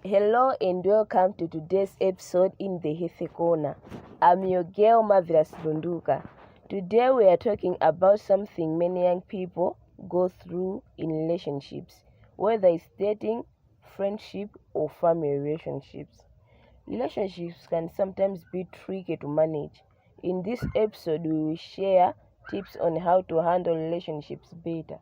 Hello and welcome to today's episode in the Healthy Corner. I'm your girl Marvelous Lunduka. Today we are talking about something many young people go through in relationships, whether it's dating, friendship, or family relationships. Relationships can sometimes be tricky to manage. In this episode, we will share tips on how to handle relationships better.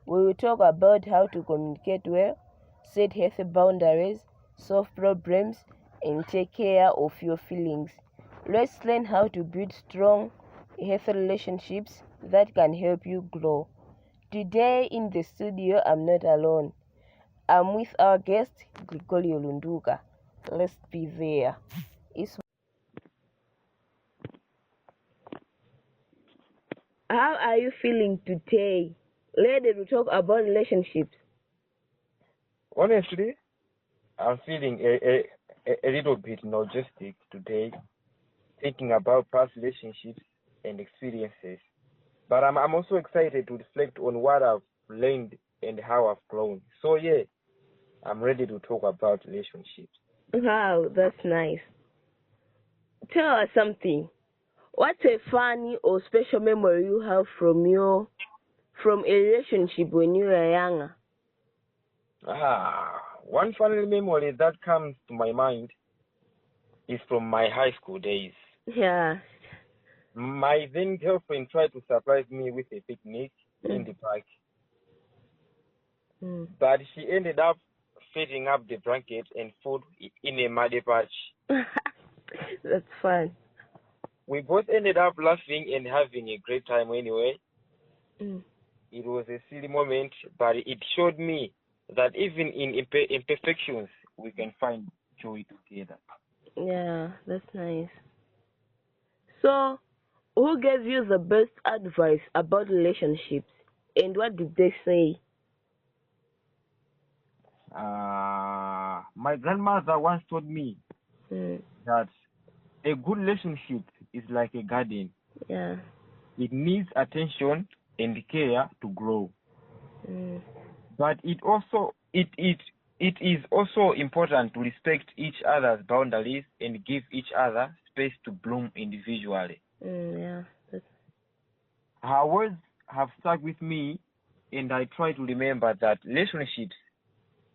We will talk about how to communicate well, set healthy boundaries, solve problems, and take care of your feelings. Let's learn how to build strong, healthy relationships that can help you grow. Today in the studio, I'm not alone. I'm with our guest, Gregorio Lunduka. Let's be there. How are you feeling today? Later we'll talk about relationships. Honestly, I'm feeling a little bit nostalgic today, thinking about past relationships and experiences. But I'm also excited to reflect on what I've learned and how I've grown. So yeah, I'm ready to talk about relationships. Wow, that's nice. Tell us something. What's a funny or special memory you have from a relationship when you were younger? One funny memory that comes to my mind is from my high school days. Yeah. My then girlfriend tried to surprise me with a picnic in the park. But she ended up filling up the blanket and food in a muddy patch. That's fun. We both ended up laughing and having a great time anyway. It was a silly moment, but it showed me that even in imperfections, we can find joy together. Yeah, that's nice. So, who gave you the best advice about relationships, and what did they say? My grandmother once told me that a good relationship is like a garden. Yeah. It needs attention and care to grow. But it is also important to respect each other's boundaries and give each other space to bloom individually. Yeah. Her words have stuck with me, and I try to remember that relationships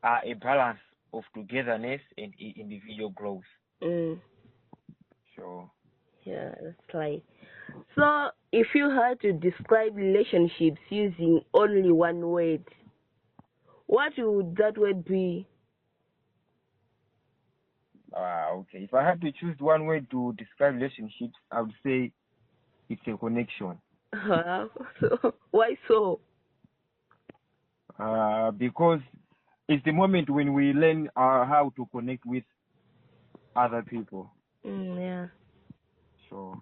are a balance of togetherness and individual growth. Sure. Yeah, that's right. So, if you had to describe relationships using only one word, what would that word be? Okay. If I had to choose one word to describe relationships, I would say it's a connection. So, why so? Because it's the moment when we learn how to connect with other people. Yeah. Sure.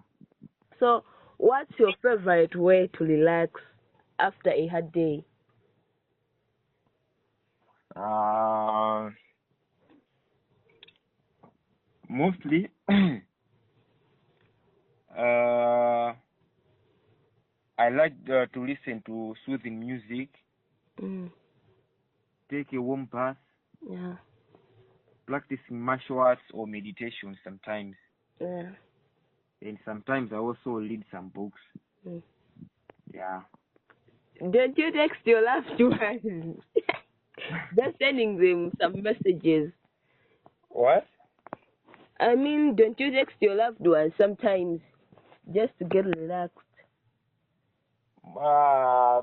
So, what's your favorite way to relax after a hard day? Mostly, I like to listen to soothing music, take a warm bath, practicing martial arts or meditation sometimes. Yeah. And sometimes I also read some books. Yeah. Don't you text your loved ones? Just sending them some messages. What? I mean, don't you text your loved ones sometimes just to get relaxed?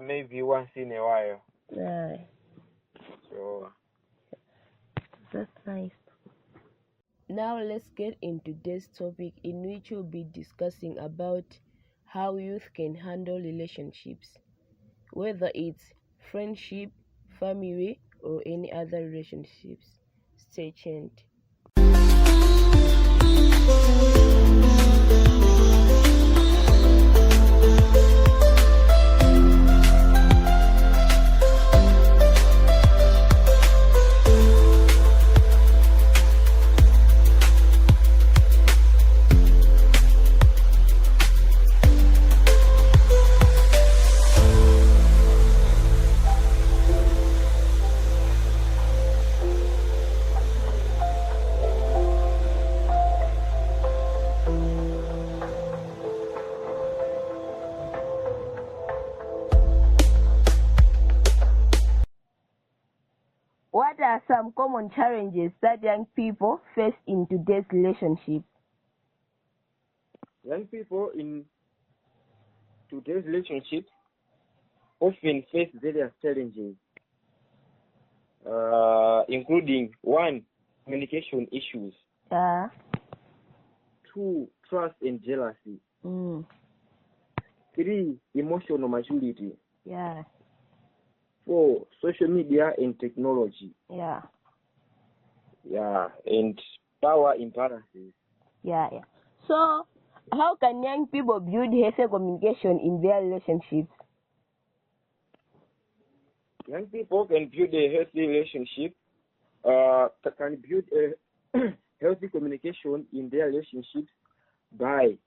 Maybe once in a while. Yeah. Sure. That's nice. Now let's get into today's topic, in which we'll be discussing about how youth can handle relationships, whether it's friendship, family, or any other relationships. Stay tuned. are some common challenges that young people face in today's relationship? Young people in today's relationships often face various challenges, including 1, communication issues, Yeah. 2, trust and jealousy, Mm. 3, emotional maturity, Yeah. 4, social media and technology, Yeah. and power imbalances. Yeah. So, how can young people build healthy communication in their relationships? Young people can build a healthy relationship, can build a healthy communication in their relationships by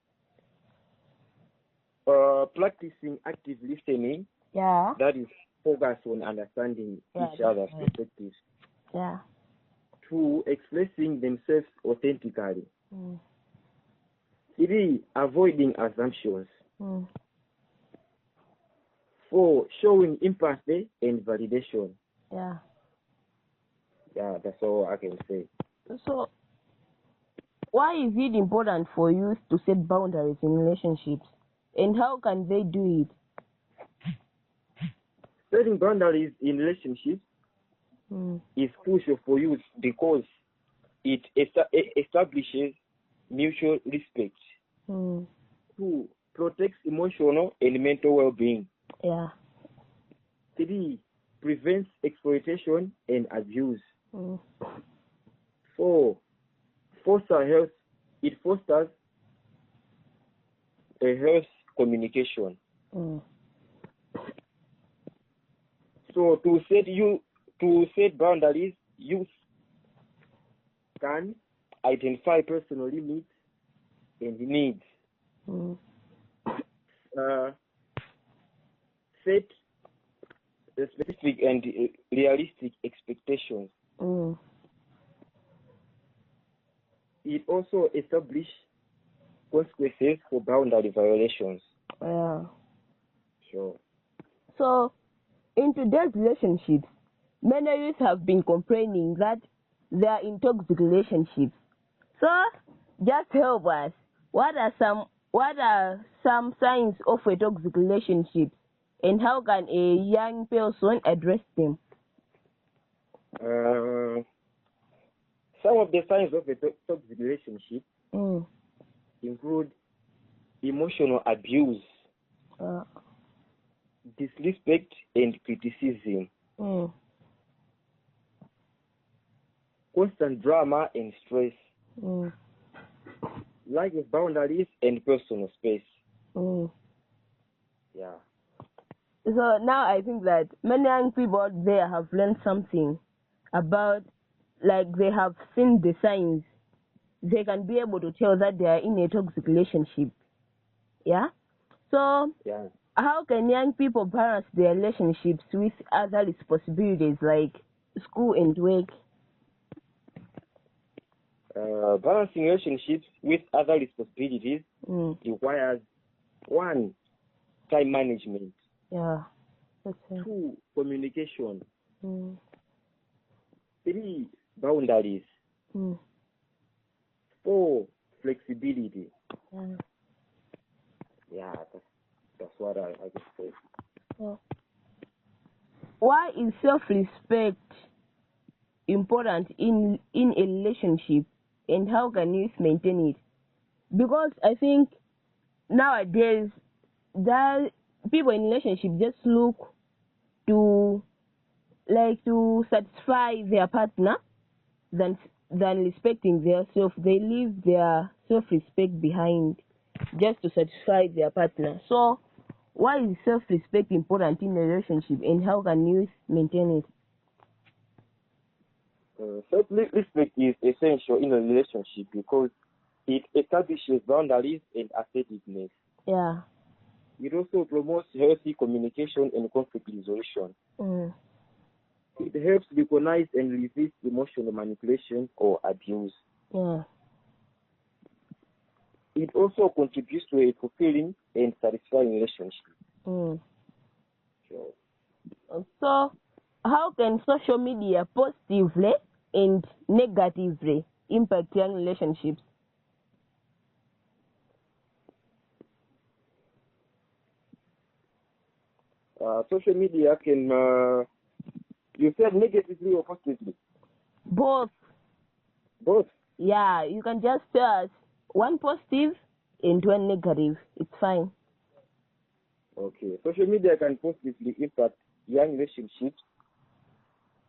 practicing active listening, Yeah. that is focused on understanding each other's perspectives. Yeah. 2, expressing themselves authentically. Mm. 3, avoiding assumptions. Mm. 4, showing empathy and validation. Yeah. That's all I can say. So, why is it important for youth to set boundaries in relationships, and how can they do it? Setting boundaries in relationships is crucial for youth because it establishes mutual respect. 2, protects emotional and mental well-being. Yeah. 3, prevents exploitation and abuse. 4, fosters health. It fosters a health communication. So to set boundaries, youth can identify personal limits and needs. Set specific and realistic expectations. It also establishes consequences for boundary violations. Yeah. Sure. So, in today's relationships, many youth have been complaining that they are in toxic relationships. So, just help us. What are some signs of a toxic relationship, and how can a young person address them? Some of the signs of a toxic relationship include emotional abuse, disrespect and criticism, constant drama and stress, lack of boundaries and personal space. Yeah. So now I think that many young people out there have learned something about, like, they have seen the signs. They can be able to tell that they are in a toxic relationship. Yeah? So, Yeah. how can young people balance their relationships with other responsibilities like school and work? Balancing relationships with other responsibilities requires 1, time management. Yeah. That's it. 2, communication. 3, boundaries. 4, flexibility. That's what I can say. Yeah. Why is self-respect important in a relationship, and how can you maintain it? Because I think nowadays that people in relationship just look to satisfy their partner than respecting their self. They leave their self-respect behind just to satisfy their partner. So why is self-respect important in a relationship, and how can you maintain it? Self-respect is essential in a relationship because it establishes boundaries and assertiveness. Yeah. It also promotes healthy communication and conflict resolution. It helps recognize and resist emotional manipulation or abuse. Yeah. It also contributes to a fulfilling and satisfying relationship. So, how can social media positively and negatively impact young relationships? Social media can, you said negatively or positively? Both. Both. Yeah, you can just tell us one positive and one negative. It's fine. Okay. Social media can positively impact young relationships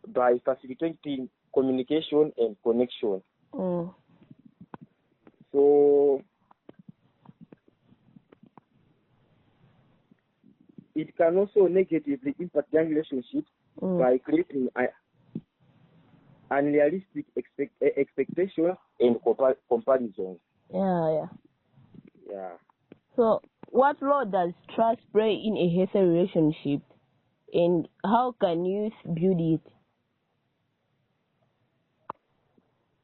by facilitating communication and connection. So it can also negatively impact young relationships by creating unrealistic expectations and comparisons. Yeah. So, what role does trust play in a healthy relationship, and how can youth build it?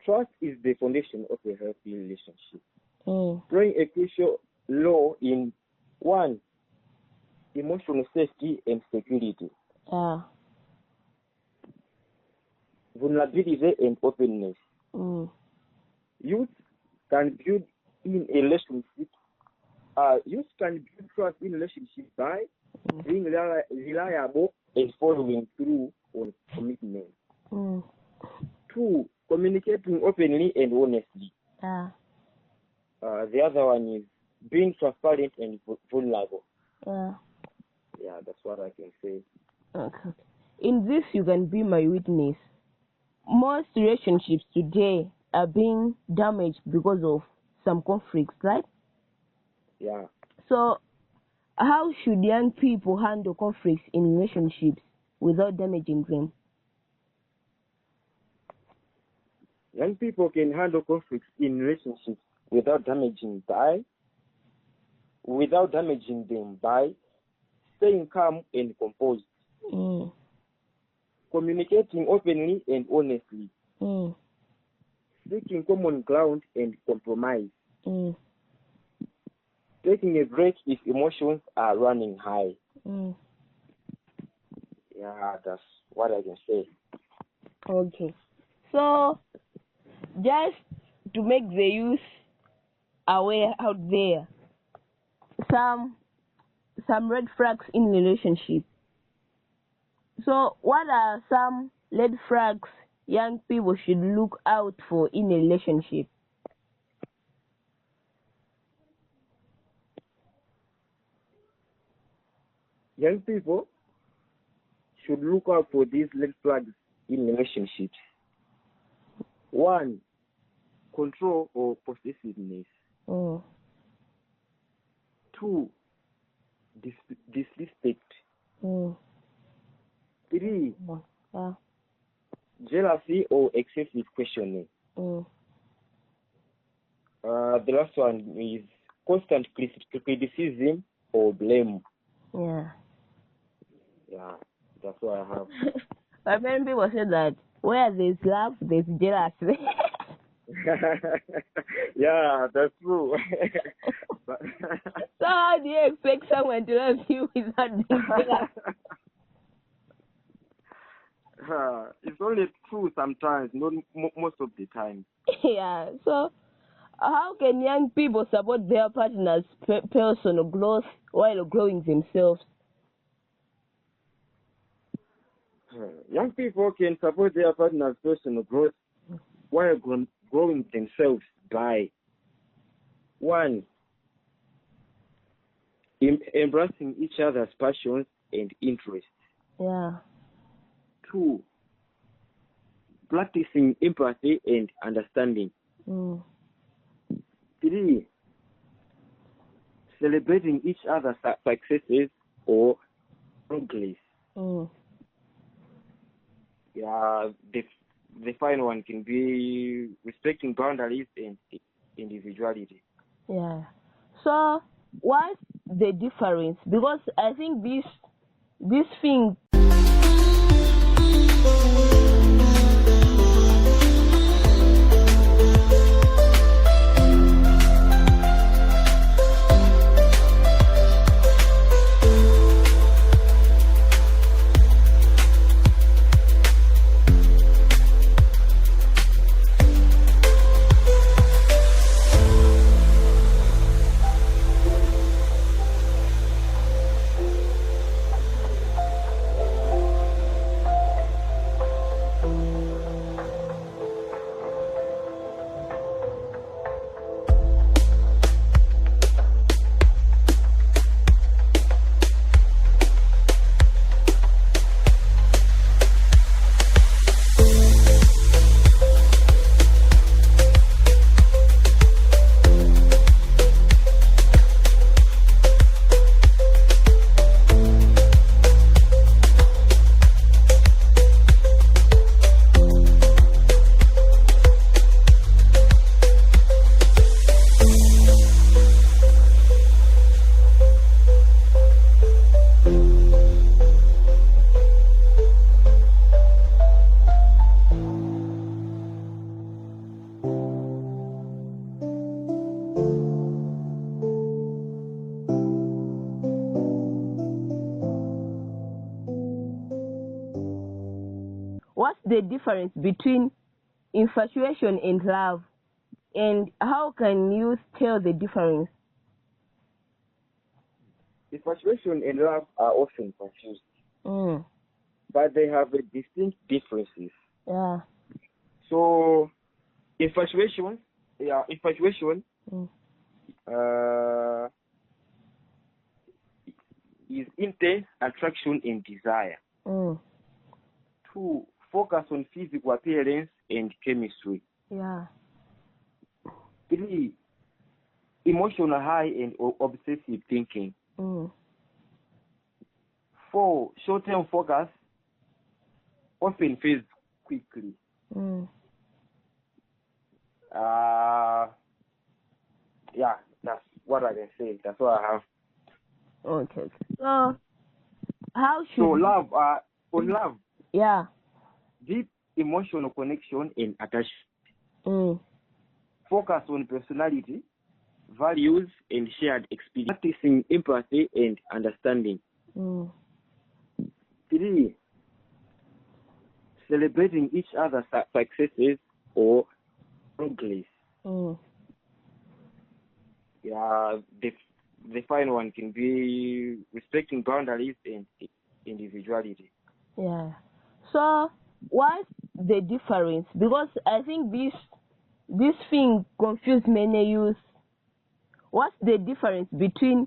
Trust is the foundation of a healthy relationship, playing a crucial role in one, emotional safety and security. Vulnerability and openness. Youth can build in a relationship. Youth can build trust in relationships by being reliable and following through on commitment. 2, communicating openly and honestly. The other one is being transparent and vulnerable. Yeah, that's what I can say. Okay. In this, you can be my witness. Most relationships today are being damaged because of some conflicts, right? Yeah. So, how should young people handle conflicts in relationships without damaging them? Young people can handle conflicts in relationships without damaging them by staying calm and composed, communicating openly and honestly, seeking common ground and compromise, taking a break if emotions are running high. Yeah, that's what I can say. Okay. So, just to make the youth aware out there, some red flags in relationship. So, what are some red flags young people should look out for in a relationship? Young people should look out for these red flags in relationships. 1, control or possessiveness. 2, disrespect. 3, jealousy or excessive questioning. The last one is constant criticism or blame. Yeah, that's what I have. But many people say that where there's love, there's jealousy. Yeah, that's true. So how do you expect someone to love you without being jealous? It's only true sometimes, not most of the time. Yeah. So how can young people support their partner's personal growth while growing themselves? Young people can support their partner's personal growth while growing themselves by 1, embracing each other's passions and interests. 2, practicing empathy and understanding. 3, celebrating each other's successes or progress. Yeah, the final one can be respecting boundaries and individuality. Yeah. So what's the difference? Because I think this thing the difference between infatuation and love? And how can you tell the difference? Infatuation and love are often confused, Mm. but they have a distinct differences. Yeah. So, infatuation, Mm. uh, is intense attraction and desire. Mm. 2, focus on physical appearance and chemistry. Yeah. 3, emotional high and obsessive thinking. Mm. 4, short-term focus often fades quickly. Mm. Yeah, that's what I can say. That's what I have. Okay. So how should So love, on love, yeah. deep emotional connection and attachment. Mm. Focus on personality, values, and shared experience. Practicing empathy and understanding. Mm. 3, celebrating each other's successes or progress. Mm. Yeah, the final one can be respecting boundaries and individuality. Yeah. So what's the difference? Because I think this thing confused many youth. What's the difference between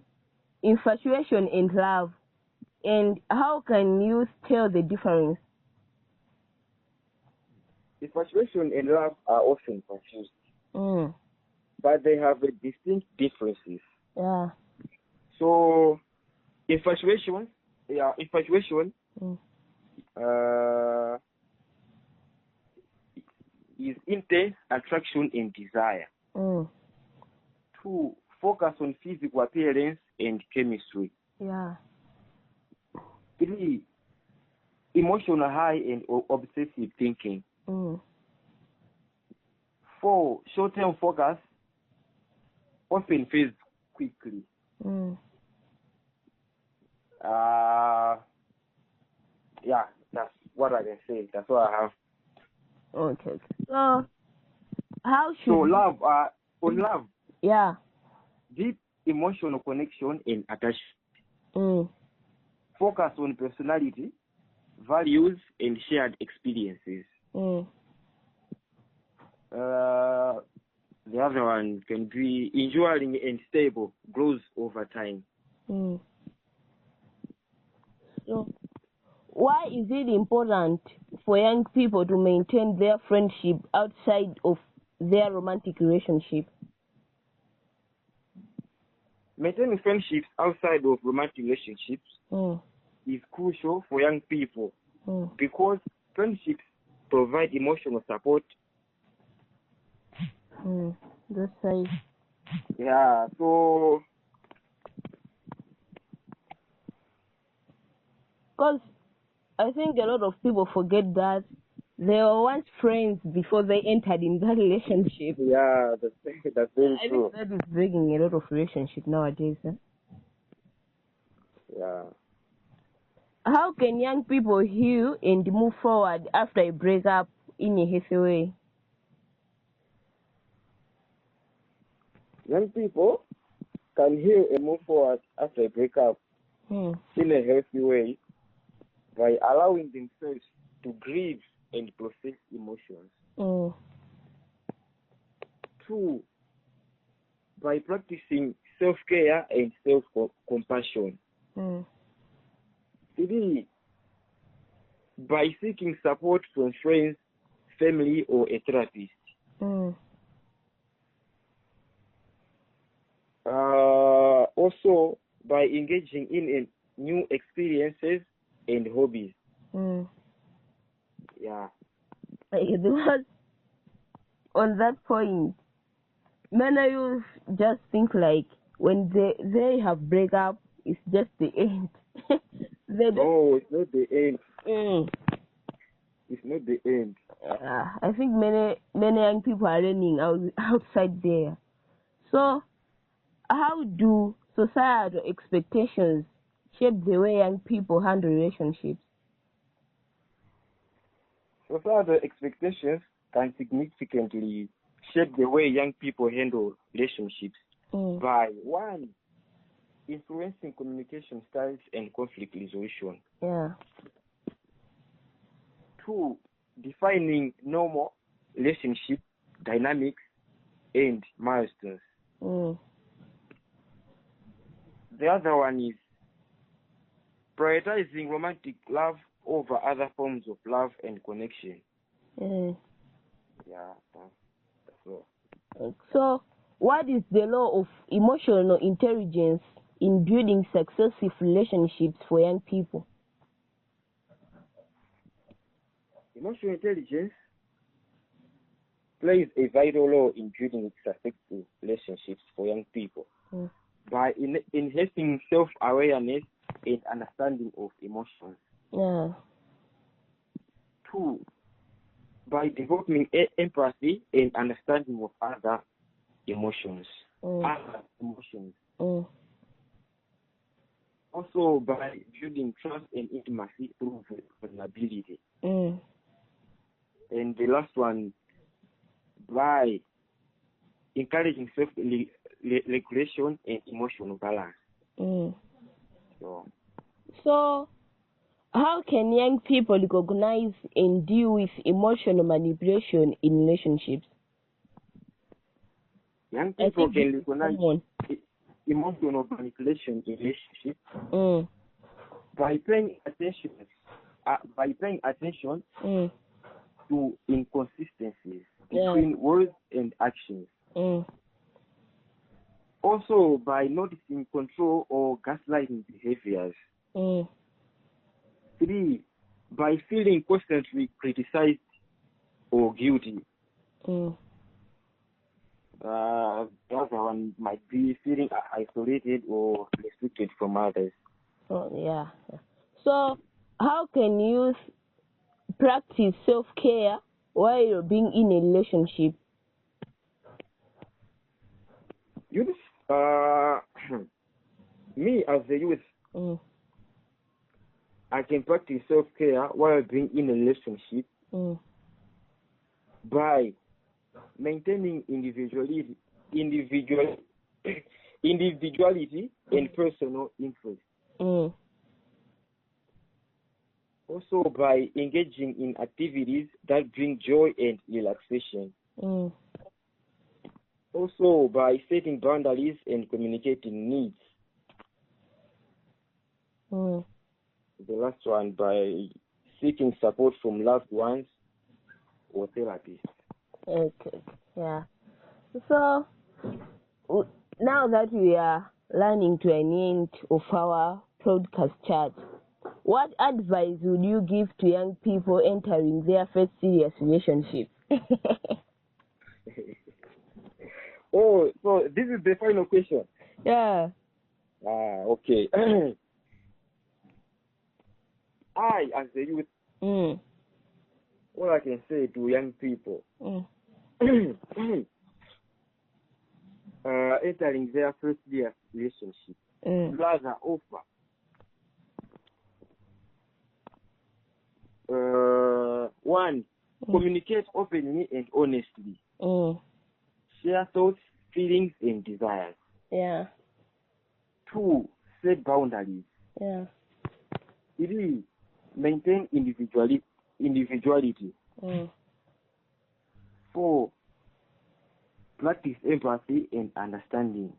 infatuation and love? And how can you tell the difference? Infatuation and love are often confused, Mm. but they have a distinct differences. Yeah. So, infatuation, Mm. is intense attraction and desire. Mm. 2, focus on physical appearance and chemistry. Yeah. 3, emotional high and obsessive thinking. Mm. 4, short-term focus often fades quickly. Mm. Yeah, that's what I can say. That's what I have. Okay. So how should So love, on love, yeah. deep emotional connection and attachment. Mm. Focus on personality, values, and shared experiences. Mm. The other one can be enduring and stable, grows over time. Mm. So why is it important for young people to maintain their friendship outside of their romantic relationship? Maintaining friendships outside of romantic relationships Mm. is crucial for young people Mm. because friendships provide emotional support. Mm. That's right. Yeah, so Because I think a lot of people forget that they were once friends before they entered in that relationship. yeah, that's very I true. think that is breaking a lot of relationship nowadays. Yeah. How can young people heal and move forward after a breakup in a healthy way? Young people can heal and move forward after a breakup Mm. in a healthy way by allowing themselves to grieve and process emotions. Mm. 2, by practicing self-care and self-compassion. Mm. 3, by seeking support from friends, family, or a therapist. Mm. Also, by engaging in new experiences and hobbies. Mm. Yeah. Because on that point, many youth just think like when they have breakup, it's just the end. They don't. Oh, it's not the end. Mm. It's not the end. I think many young people are running outside there. So how do societal expectations shape the way young people handle relationships? Societal expectations can significantly shape the way young people handle relationships by one, influencing communication styles and conflict resolution. Yeah. Two, defining normal relationship dynamics and milestones. The other one is prioritizing romantic love over other forms of love and connection. Yeah, that's all. So, what is the role of emotional intelligence in building successful relationships for young people? Emotional intelligence plays a vital role in building successful relationships for young people by enhancing self-awareness and understanding of emotions. Yeah. Two, by developing empathy and understanding of other emotions. Also by building trust and intimacy through vulnerability. And the last one, by encouraging self-regulation and emotional balance. So, how can young people recognize and deal with emotional manipulation in relationships? Young people can recognize emotional manipulation in relationships by paying attention to inconsistencies between words and actions. Also by noticing control or gaslighting behaviors. Three, by feeling constantly criticized or guilty. The other one might be feeling isolated or restricted from others. Yeah. So, how can youth practice self-care while you're being in a relationship? Youth, me as a youth, I can practice self-care while being in a relationship by maintaining individuality and personal interest. Also by engaging in activities that bring joy and relaxation. Also by setting boundaries and communicating needs. The last one, by seeking support from loved ones or therapists. Okay. Yeah. So, now that we are learning to an end of our podcast chat, what advice would you give to young people entering their first serious relationship? Oh, so this is the final question. Yeah. Okay. I, as a youth, what I can say to young people, entering their first year relationship, rather offer one, communicate openly and honestly. Share thoughts, feelings, and desires. Yeah. Two, set boundaries. Yeah. Three, maintain individuality. Four, practice empathy and understanding.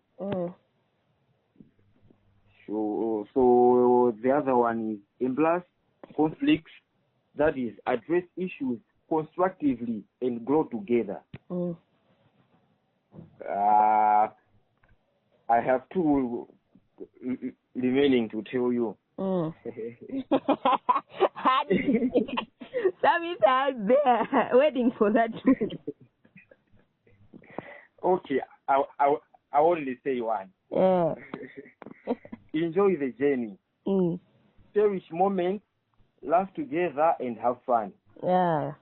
So the other one is embrace conflicts, that is, address issues constructively and grow together. I have two remaining to tell you. Service out there waiting for that. Okay, I only say one. Yeah. Enjoy the journey. Cherish moments, laugh together, and have fun. Yeah.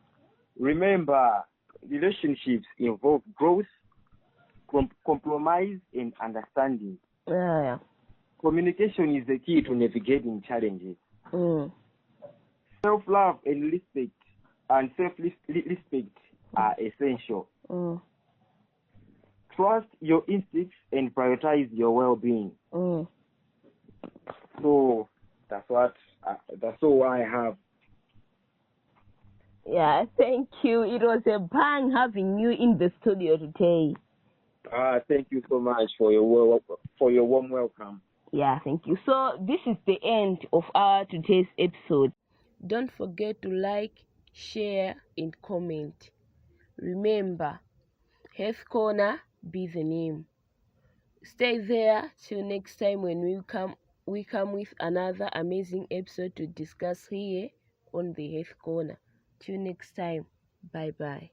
Remember, relationships involve growth, compromise, and understanding. Yeah. Communication is the key to navigating challenges. Self-love and respect and self-respect are essential. Mm. Trust your instincts and prioritize your well-being. Mm. So that's all I have. Yeah, thank you. It was a bang having you in the studio today. Thank you so much for your warm welcome. Yeah, thank you. So this is the end of our today's episode. Don't forget to like, share, and comment. Remember, Health Corner be the name. Stay there till next time when we come with another amazing episode to discuss here on the Health Corner. Till next time. Bye bye.